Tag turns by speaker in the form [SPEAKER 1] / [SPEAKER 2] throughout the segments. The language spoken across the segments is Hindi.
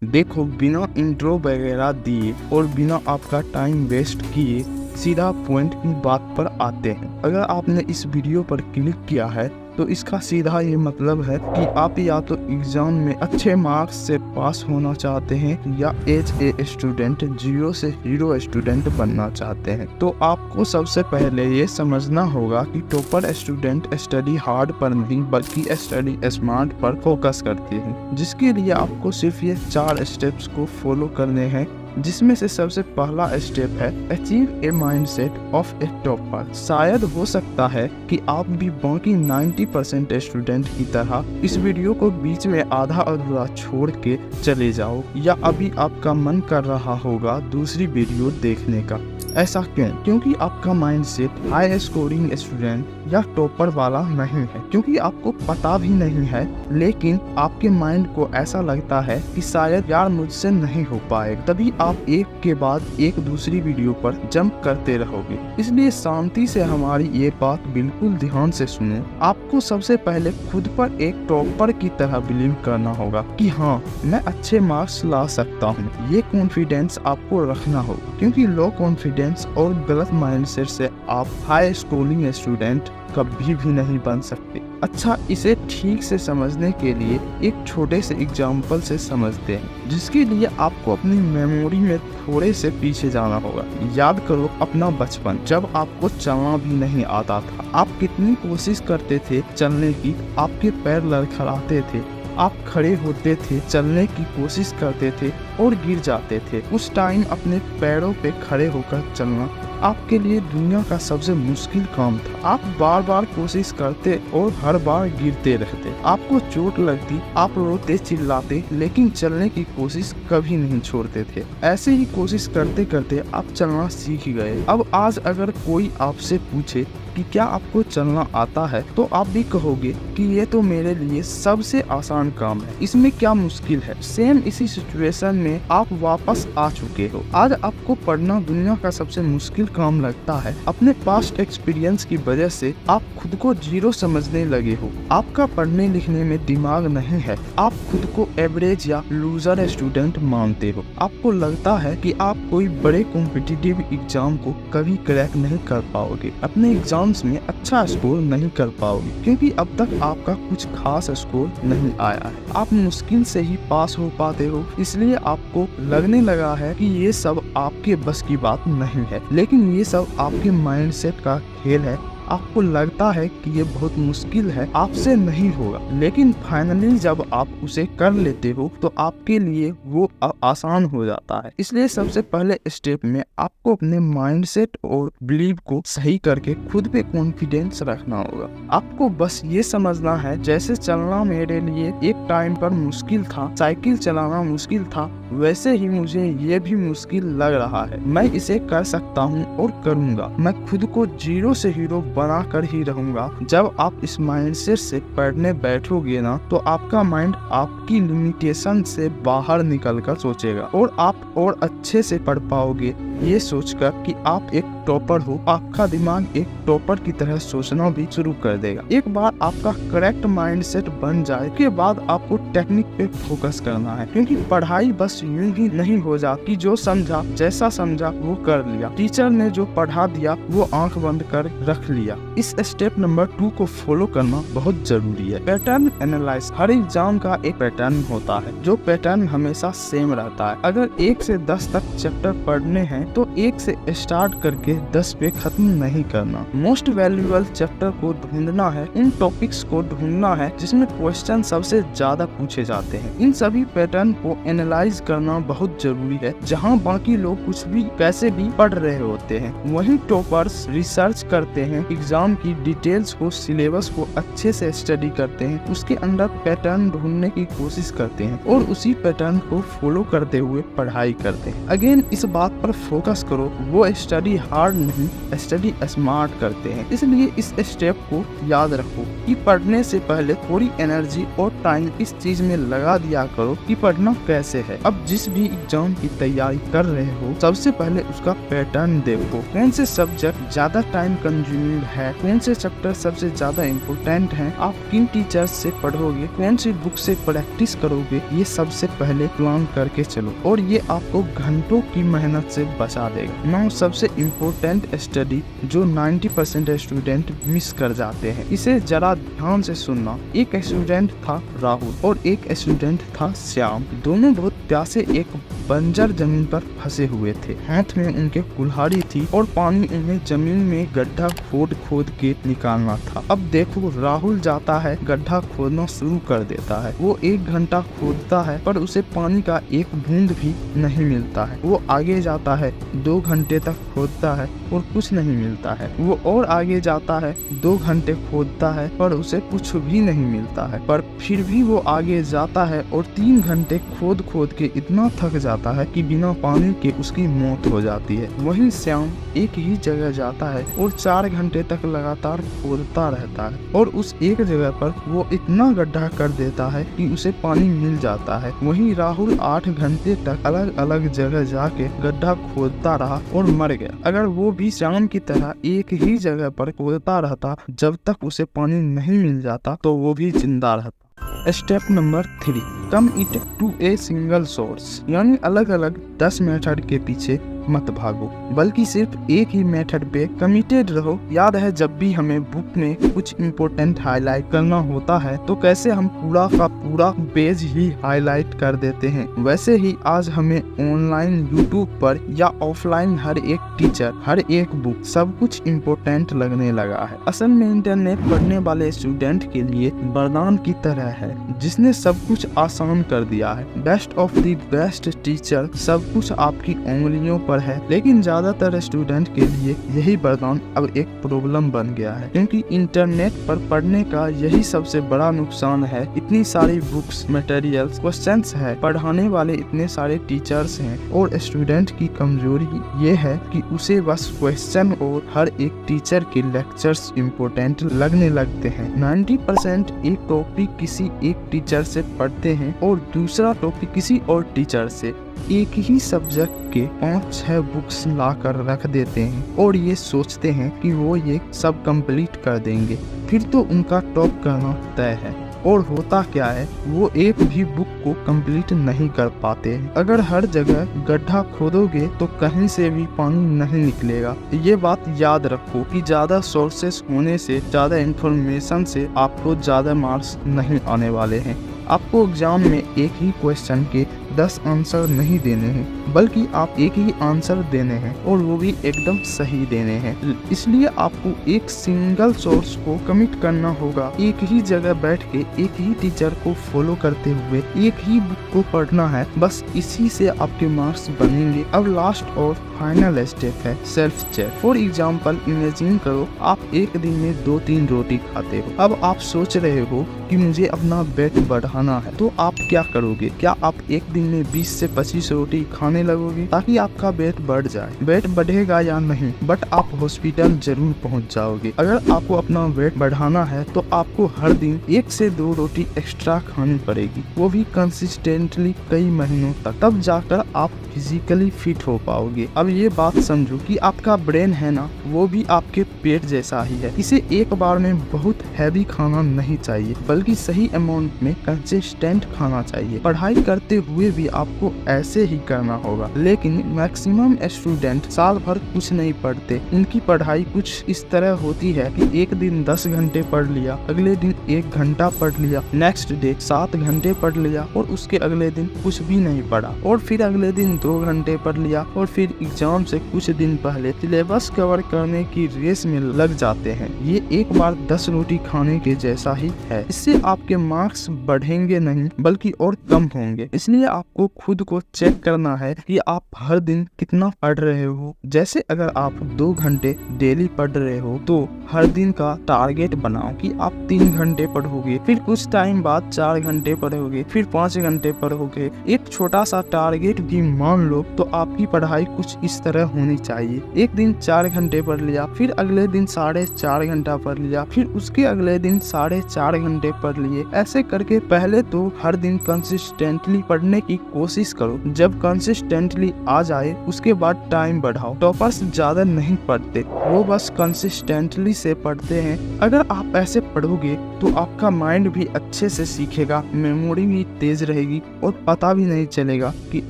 [SPEAKER 1] देखो, बिना इंट्रो वगैरह दिए और बिना आपका टाइम वेस्ट किए सीधा पॉइंट की बात पर आते हैं। अगर आपने इस वीडियो पर क्लिक किया है तो इसका सीधा ये मतलब है कि आप या तो एग्जाम में अच्छे मार्क्स से पास होना चाहते हैं या एज ए स्टूडेंट जीरो से हीरो स्टूडेंट बनना चाहते हैं। तो आपको सबसे पहले ये समझना होगा कि टॉपर स्टूडेंट स्टडी हार्ड पर नहीं बल्कि स्टडी स्मार्ट पर फोकस करते हैं, जिसके लिए आपको सिर्फ ये 4 स्टेप्स को फॉलो करने हैं। जिसमें से सबसे पहला स्टेप है achieve a mindset of A topper. शायद हो सकता है कि आप भी बाकी 90% स्टूडेंट की तरह इस वीडियो को बीच में आधा अधूरा छोड़ के चले जाओ, या अभी आपका मन कर रहा होगा दूसरी वीडियो देखने का। ऐसा क्यों? क्योंकि आपका माइंडसेट हाई स्कोरिंग स्टूडेंट या टॉपर वाला नहीं है, क्योंकि आपको पता भी नहीं है, लेकिन आपके माइंड को ऐसा लगता है कि शायद यार मुझसे नहीं हो पाएगा, तभी आप एक के बाद एक दूसरी वीडियो पर जंप करते रहोगे। इसलिए शांति से हमारी ये बात बिल्कुल ध्यान से सुनो। आपको सबसे पहले खुद पर एक टॉपर की तरह बिलीव करना होगा कि हाँ, मैं अच्छे मार्क्स ला सकता हूँ। ये कॉन्फिडेंस आपको रखना होगा, क्योंकि लो कॉन्फिडेंस और गलत माइंडसेट से आप हाई स्कोरिंग स्टूडेंट कभी भी नहीं बन सकते। अच्छा, इसे ठीक से समझने के लिए एक छोटे से एग्जाम्पल से समझते हैं, जिसके लिए आपको अपनी मेमोरी में थोड़े से पीछे जाना होगा। याद करो अपना बचपन, जब आपको चलना भी नहीं आता था। आप कितनी कोशिश करते थे चलने की, आपके पैर लड़खड़ाते थे, आप खड़े होते थे, चलने की कोशिश करते थे और गिर जाते थे। उस टाइम अपने पैरों पे खड़े होकर चलना आपके लिए दुनिया का सबसे मुश्किल काम था। आप बार बार कोशिश करते और हर बार गिरते रहते। आपको चोट लगती, आप रोते चिल्लाते, लेकिन चलने की कोशिश कभी नहीं छोड़ते थे। ऐसे ही कोशिश करते करते आप चलना सीख गए। अब आज अगर कोई आपसे पूछे कि क्या आपको चलना आता है, तो आप भी कहोगे कि ये तो मेरे लिए सबसे आसान काम है, इसमें क्या मुश्किल है। सेम इसी सिचुएशन में आप वापस आ चुके हो। आज आपको पढ़ना दुनिया का सबसे मुश्किल काम लगता है। अपने पास्ट एक्सपीरियंस की वजह से आप खुद को जीरो समझने लगे हो। आपका पढ़ने लिखने में दिमाग नहीं है। आप खुद को एवरेज या लूजर स्टूडेंट मानते हो। आपको लगता है कि आप कोई बड़े कॉम्पिटिटिव एग्जाम को कभी क्रैक नहीं कर पाओगे, अपने एग्जाम्स में अच्छा स्कोर नहीं कर पाओगे, क्योंकि अब तक आपका कुछ खास स्कोर नहीं आया है। आप मुश्किल से ही पास हो पाते हो, इसलिए आपको लगने लगा है कि ये सब आपके बस की बात नहीं है। लेकिन ये सब आपके माइंडसेट का खेल है। आपको लगता है कि ये बहुत मुश्किल है, आपसे नहीं होगा, लेकिन फाइनली जब आप उसे कर लेते हो तो आपके लिए वो आसान हो जाता है। इसलिए सबसे पहले स्टेप में आपको अपने माइंडसेट और बिलीव को सही करके खुद पे कॉन्फिडेंस रखना होगा। आपको बस ये समझना है, जैसे चलना मेरे लिए एक टाइम पर मुश्किल था, साइकिल चलाना मुश्किल था, वैसे ही मुझे ये भी मुश्किल लग रहा है। मैं इसे कर सकता हूँ और करूँगा। मैं खुद को जीरो से हीरो बना कर ही रहूंगा। जब आप इस माइंडसेट से पढ़ने बैठोगे ना, तो आपका माइंड आपकी लिमिटेशन से बाहर निकलकर सोचेगा और आप और अच्छे से पढ़ पाओगे। ये सोचकर कि आप एक टॉपर हो, आपका दिमाग एक टॉपर की तरह सोचना भी शुरू कर देगा। एक बार आपका करेक्ट माइंडसेट बन जाए के बाद आपको टेक्निक पे फोकस करना है, क्योंकि पढ़ाई बस यूं ही नहीं हो जाती। जो समझा, जैसा समझा वो कर लिया, टीचर ने जो पढ़ा दिया वो आंख बंद कर रख लिया। इस स्टेप नंबर 2 को फॉलो करना बहुत जरूरी है। Pattern analyse. हर एग्जाम का एक पैटर्न होता है, जो पैटर्न हमेशा सेम रहता है। अगर 1 से 10 तक चैप्टर पढ़ने हैं तो 1 से स्टार्ट करके 10 पे खत्म नहीं करना। मोस्ट वैल्यूएबल चैप्टर को ढूंढना है, उन टॉपिक्स को ढूंढना है जिसमें क्वेश्चन सबसे ज्यादा पूछे जाते हैं। इन सभी पैटर्न को एनालाइज करना बहुत जरूरी है। जहां बाकी लोग कुछ भी कैसे भी पढ़ रहे होते हैं, वहीं टॉपर्स रिसर्च करते हैं, एग्जाम की डिटेल्स को, सिलेबस को अच्छे से स्टडी करते हैं, उसके अंदर पैटर्न ढूंढने की कोशिश करते हैं और उसी पैटर्न को फॉलो करते हुए पढ़ाई करते हैं। अगेन इस बात पर फोकस करो वो स्टडी हार्ड नहीं, स्टडी स्मार्ट करते हैं। इसलिए इस स्टेप को याद रखो कि पढ़ने से पहले थोड़ी एनर्जी और टाइम इस चीज में लगा दिया करो कि पढ़ना कैसे है। अब जिस भी एग्जाम की तैयारी कर रहे हो सबसे पहले उसका पैटर्न देखो, कौन से सब्जेक्ट ज्यादा टाइम कंज्यूमिंग है, कौन से चैप्टर सबसे ज्यादा इम्पोर्टेंट हैं, आप किन टीचर्स से पढ़ोगे, कौन सी बुक से प्रैक्टिस करोगे, ये सबसे पहले प्लान करके चलो और ये आपको घंटों की मेहनत से बचा देगा। नाउ सबसे इम्पोर्टेंट स्टडी जो 90% स्टूडेंट मिस कर जाते हैं, इसे जरा ध्यान से सुनना। एक स्टूडेंट था राहुल और एक स्टूडेंट था श्याम। दोनों बहुत प्यासे एक बंजर जमीन पर फंसे हुए थे। हाथ में उनके कुल्हाड़ी थी और पानी उन्हें जमीन में गड्ढा खोद खोद के निकालना था। अब देखो राहुल जाता है, गड्ढा खोदना शुरू कर देता है। वो 1 घंटा खोदता है पर उसे पानी का एक बूंद भी नहीं मिलता है। वो आगे जाता है, 2 घंटे तक खोदता है और कुछ नहीं मिलता है। वो और आगे जाता है, 2 घंटे खोदता है पर उसे कुछ भी नहीं मिलता है। पर फिर भी वो आगे जाता है और 3 घंटे खोद खोद के इतना थक जाता है कि बिना पानी के उसकी मौत हो जाती है। वहीं श्याम एक ही जगह जाता है और 4 घंटे तक लगातार खोदता रहता है और उस एक जगह पर वो इतना गड्ढा कर देता है कि उसे पानी मिल जाता है। वहीं राहुल 8 घंटे तक अलग अलग जगह जाके गड्ढा खोदता रहा और मर गया। अगर वो भी श्याम की तरह एक ही जगह पर खोदता रहता जब तक उसे पानी नहीं मिल जाता तो वो भी जिंदा रहता। Step number 3, commit to a single source, यानी अलग अलग 10 मेथड के पीछे मत भागो बल्कि सिर्फ एक ही मेथड पे कमिटेड रहो। याद है जब भी हमें बुक में कुछ इम्पोर्टेंट हाईलाइट करना होता है तो कैसे हम पूरा का पूरा पेज ही हाईलाइट कर देते हैं, वैसे ही आज हमें ऑनलाइन यूट्यूब पर या ऑफलाइन हर एक टीचर, हर एक बुक सब कुछ इम्पोर्टेंट लगने लगा है। असल में इंटरनेट पढ़ने वाले स्टूडेंट के लिए वरदान की तरह है जिसने सब कुछ आसान कर दिया है। Best of the best teacher सब कुछ आपकी उंगलियों पर है, लेकिन ज्यादातर स्टूडेंट के लिए यही वरदान अब एक प्रॉब्लम बन गया है क्योंकि इंटरनेट पर पढ़ने का यही सबसे बड़ा नुकसान है। इतनी सारी बुक्स, मटेरियल्स, क्वेश्चंस है, पढ़ाने वाले इतने सारे टीचर्स हैं और स्टूडेंट की कमजोरी ये है कि उसे बस क्वेश्चन और हर एक टीचर के लेक्चर्स इम्पोर्टेंट लगने लगते हैं। 90% एक टॉपिक किसी एक टीचर से पढ़ते हैं और दूसरा टॉपिक किसी और टीचर से। एक ही सब्जेक्ट के 5-6 बुक्स ला कर रख देते हैं और ये सोचते हैं कि वो ये सब कंप्लीट कर देंगे, फिर तो उनका टॉप करना तय है। और होता क्या है, वो एक भी बुक को कंप्लीट नहीं कर पाते। अगर हर जगह गड्ढा खोदोगे तो कहीं से भी पानी नहीं निकलेगा। ये बात याद रखो कि ज्यादा सोर्सेस होने से, ज्यादा इंफॉर्मेशन से आपको ज्यादा मार्क्स नहीं आने वाले हैं। आपको एग्जाम में एक ही क्वेश्चन के 10 आंसर नहीं देने हैं बल्कि आप एक ही आंसर देने हैं और वो भी एकदम सही देने हैं। इसलिए आपको एक सिंगल सोर्स को कमिट करना होगा। एक ही जगह बैठ के एक ही टीचर को फॉलो करते हुए एक ही बुक को पढ़ना है, बस इसी से आपके मार्क्स बनेंगे। अब लास्ट और फाइनल स्टेप है self check. For example imagine करो आप एक दिन में 2-3 रोटी खाते हो। अब आप सोच रहे हो कि मुझे अपना वेट बढ़ाना है, तो आप क्या करोगे? क्या आप एक दिन में 20 से 25 रोटी खाने लगोगे ताकि आपका वेट बढ़ जाए? वेट बढ़ेगा या नहीं, बट आप हॉस्पिटल जरूर पहुंच जाओगे। अगर आपको अपना वेट बढ़ाना है तो आपको हर दिन 1 से 2 रोटी एक्स्ट्रा खानी पड़ेगी, वो भी कंसिस्टेंटली कई महीनों तक, तब जाकर आप फिजिकली फिट हो पाओगे। अब ये बात समझो कि आपका ब्रेन है ना, वो भी आपके पेट जैसा ही है। इसे एक बार में बहुत हैवी खाना नहीं चाहिए बल्कि सही अमाउंट में कंसिस्टेंट खाना चाहिए। पढ़ाई करते हुए भी आपको ऐसे ही करना होगा। लेकिन मैक्सिमम स्टूडेंट साल भर कुछ नहीं पढ़ते। उनकी पढ़ाई कुछ इस तरह होती है कि एक दिन 10 घंटे पढ़ लिया, अगले दिन 1 घंटा पढ़ लिया, नेक्स्ट डे 7 घंटे पढ़ लिया और उसके अगले दिन कुछ भी नहीं पढ़ा, और फिर अगले दिन 2 घंटे पढ़ लिया, और फिर एग्जाम से कुछ दिन पहले सिलेबस कवर करने की रेस में लग जाते हैं। ये एक बार 10 रोटी खाने के जैसा ही है। इससे इससे आपके मार्क्स बढ़ेंगे नहीं बल्कि और कम होंगे। इसलिए आपको खुद को चेक करना है कि आप हर दिन कितना पढ़ रहे हो। जैसे अगर आप 2 घंटे डेली पढ़ रहे हो तो हर दिन का टारगेट बनाओ कि आप 3 घंटे पढ़ोगे, फिर कुछ टाइम बाद 4 घंटे पढ़ोगे, फिर 5 घंटे पढ़ोगे। एक छोटा सा टारगेट भी मान लो तो आपकी पढ़ाई कुछ इस तरह होनी चाहिए। एक दिन 4 घंटे पढ़ लिया, फिर अगले दिन 4.5 घंटा पढ़ लिया, फिर उसके अगले दिन 4.5 घंटे पढ़ लिए। ऐसे करके पहले तो हर दिन कंसिस्टेंटली पढ़ने की कोशिश करो। जब कंसिस्टेंटली आ जाए उसके बाद टाइम बढ़ाओ। टॉपर्स ज्यादा नहीं पढ़ते, वो बस कंसिस्टेंटली से पढ़ते हैं। अगर आप ऐसे पढ़ोगे तो आपका माइंड भी अच्छे से सीखेगा, मेमोरी भी तेज रहेगी और पता भी नहीं चलेगा कि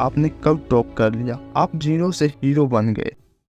[SPEAKER 1] आपने कब टॉप कर लिया। आप 0 से हीरो बन गए।